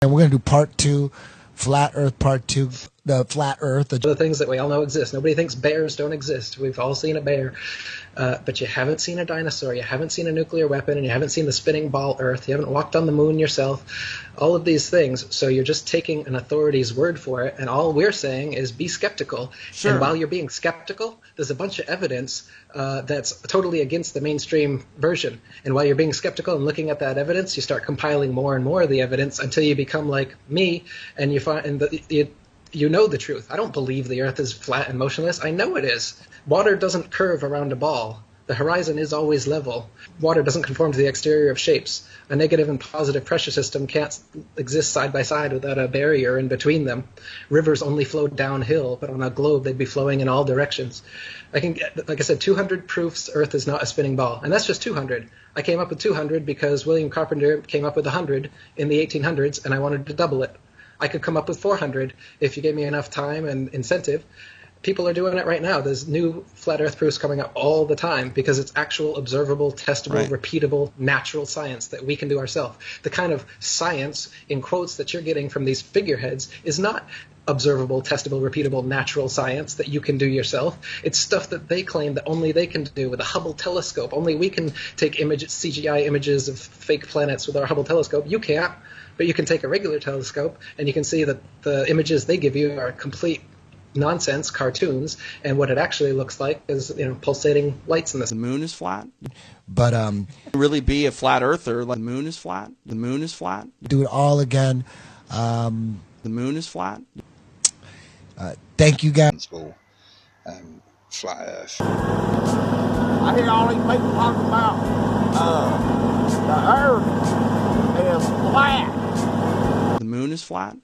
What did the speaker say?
And we're going to do part 2, Flat Earth part 2, the Flat Earth. The things that we all know exist. Nobody thinks bears don't exist. We've all seen a bear. But you haven't seen a dinosaur, you haven't seen a nuclear weapon, and you haven't seen the spinning ball Earth, you haven't walked on the moon yourself, all of these things. So you're just taking an authority's word for it, and all we're saying is be skeptical. Sure. And while you're being skeptical, there's a bunch of evidence that's totally against the mainstream version. And while you're being skeptical and looking at that evidence, you start compiling more and more of the evidence until you become like me, and you find you know the truth. I don't believe the Earth is flat and motionless. I know it is. Water doesn't curve around a ball. The horizon is always level. Water doesn't conform to the exterior of shapes. A negative and positive pressure system can't exist side by side without a barrier in between them. Rivers only flow downhill, but on a globe they'd be flowing in all directions. I can get, like I said, 200 proofs Earth is not a spinning ball, and that's just 200. I came up with 200 because William Carpenter came up with 100 in the 1800s, and I wanted to double it. I could come up with 400 if you gave me enough time and incentive. People are doing it right now. There's new flat Earth proofs coming up all the time because it's actual, observable, testable, repeatable, natural science that we can do ourselves. The kind of science, in quotes, that you're getting from these figureheads is not observable, testable, repeatable, natural science that you can do yourself. It's stuff that they claim that only they can do with a Hubble telescope. Only we can take CGI images of fake planets with our Hubble telescope. You can't, but you can take a regular telescope and you can see that the images they give you are complete nonsense cartoons, and what it actually looks like is, pulsating lights in the moon is flat. But really be a flat earther. Like the moon is flat. The moon is flat. Do it all again. The moon is flat. Thank you guys. Flat Earth. I hear all these people talking about the Earth is flat. The moon is flat.